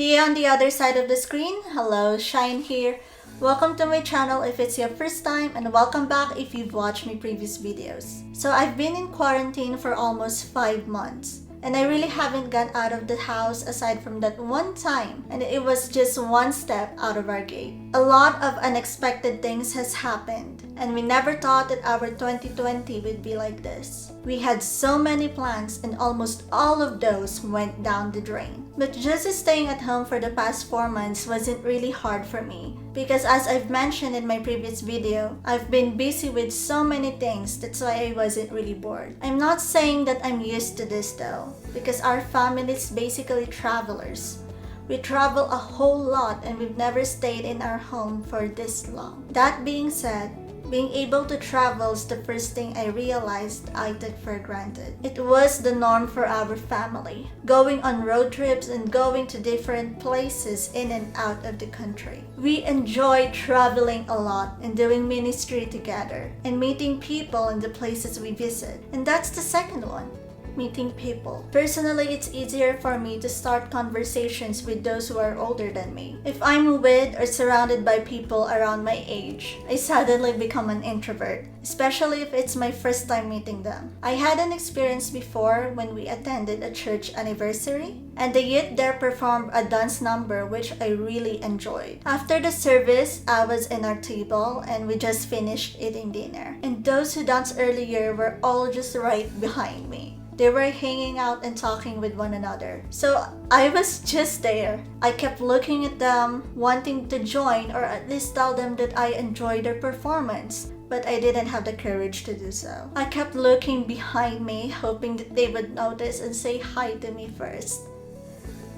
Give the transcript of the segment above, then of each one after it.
To you on the other side of the screen, hello, Shine here. Welcome to my channel if it's your first time, and welcome back if you've watched my previous videos. So I've been in quarantine for almost 5 months. And I really haven't gone out of the house aside from that one time, and it was just one step out of our gate. A lot of unexpected things has happened, and we never thought that our 2020 would be like this. We had so many plans and almost all of those went down the drain. But just staying at home for the past 4 months wasn't really hard for me, because as I've mentioned in my previous video, I've been busy with so many things, that's why I wasn't really bored. I'm not saying that I'm used to this though, because our family is basically travelers. We travel a whole lot and we've never stayed in our home for this long. That being said, being able to travel is the first thing I realized I took for granted. It was the norm for our family, going on road trips and going to different places in and out of the country. We enjoy traveling a lot and doing ministry together and meeting people in the places we visit. And that's the second one. Meeting people. Personally, it's easier for me to start conversations with those who are older than me. If I'm with or surrounded by people around my age, I suddenly become an introvert, especially if it's my first time meeting them. I had an experience before when we attended a church anniversary, and the youth there performed a dance number which I really enjoyed. After the service, I was in our table and we just finished eating dinner, and those who danced earlier were all just right behind me. They were hanging out and talking with one another. So I was just there. I kept looking at them, wanting to join or at least tell them that I enjoyed their performance. But I didn't have the courage to do so. I kept looking behind me, hoping that they would notice and say hi to me first.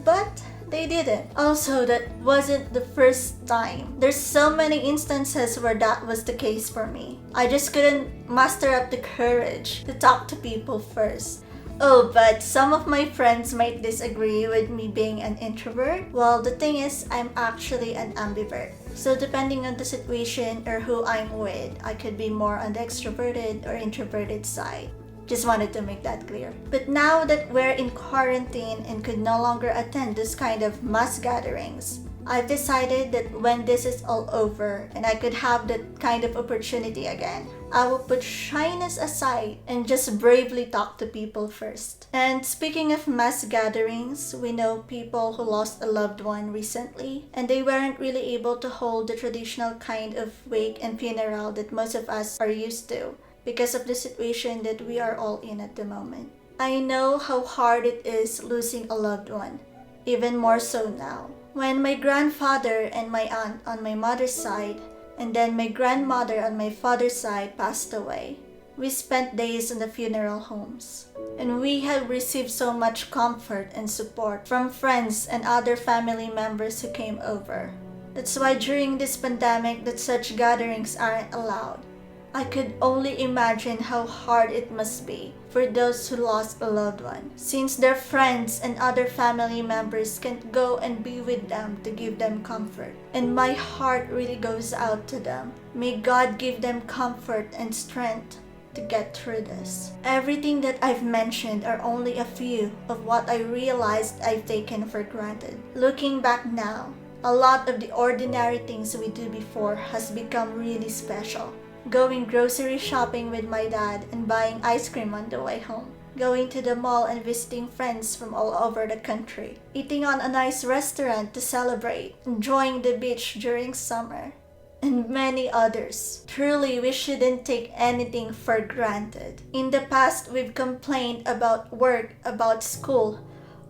But they didn't. Also, that wasn't the first time. There's so many instances where that was the case for me. I just couldn't muster up the courage to talk to people first. Oh, but some of my friends might disagree with me being an introvert. Well, the thing is, I'm actually an ambivert. So depending on the situation or who I'm with, I could be more on the extroverted or introverted side. Just wanted to make that clear. But now that we're in quarantine and could no longer attend this kind of mass gatherings, I've decided that when this is all over and I could have that kind of opportunity again, I will put shyness aside and just bravely talk to people first. And speaking of mass gatherings, we know people who lost a loved one recently, and they weren't really able to hold the traditional kind of wake and funeral that most of us are used to, because of the situation that we are all in at the moment. I know how hard it is losing a loved one, even more so now. When my grandfather and my aunt on my mother's side, and then my grandmother on my father's side passed away, we spent days in the funeral homes. And we have received so much comfort and support from friends and other family members who came over. That's why during this pandemic that such gatherings aren't allowed. I could only imagine how hard it must be for those who lost a loved one, since their friends and other family members can't go and be with them to give them comfort. And my heart really goes out to them. May God give them comfort and strength to get through this. Everything that I've mentioned are only a few of what I realized I've taken for granted. Looking back now, a lot of the ordinary things we do before has become really special. Going grocery shopping with my dad and buying ice cream on the way home. Going to the mall and visiting friends from all over the country. Eating on a nice restaurant to celebrate. Enjoying the beach during summer. And many others. Truly, we shouldn't take anything for granted. In the past, we've complained about work, about school,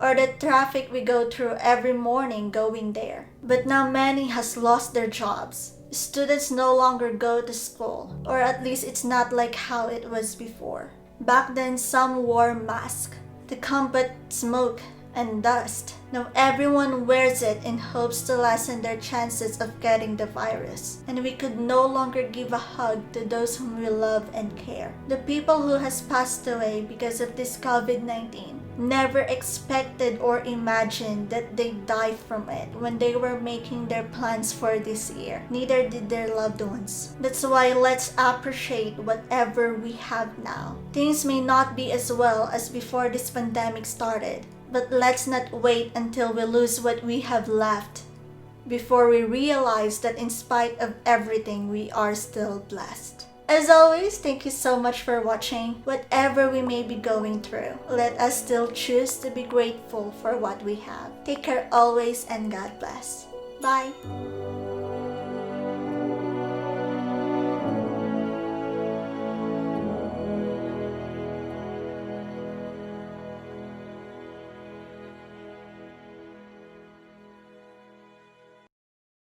or the traffic we go through every morning going there. But now many has lost their jobs. Students no longer go to school, or at least it's not like how it was before. Back then, some wore masks to combat smoke and dust. Now everyone wears it in hopes to lessen their chances of getting the virus. And we could no longer give a hug to those whom we love and care. The people who has passed away because of this COVID-19 never expected or imagined that they'd die from it when they were making their plans for this year. Neither did their loved ones. That's why let's appreciate whatever we have now. Things may not be as well as before this pandemic started, But let's not wait until we lose what we have left before we realize that in spite of everything, we are still blessed. As always, thank you so much for watching. Whatever we may be going through, let us still choose to be grateful for what we have. Take care always, and God bless. Bye!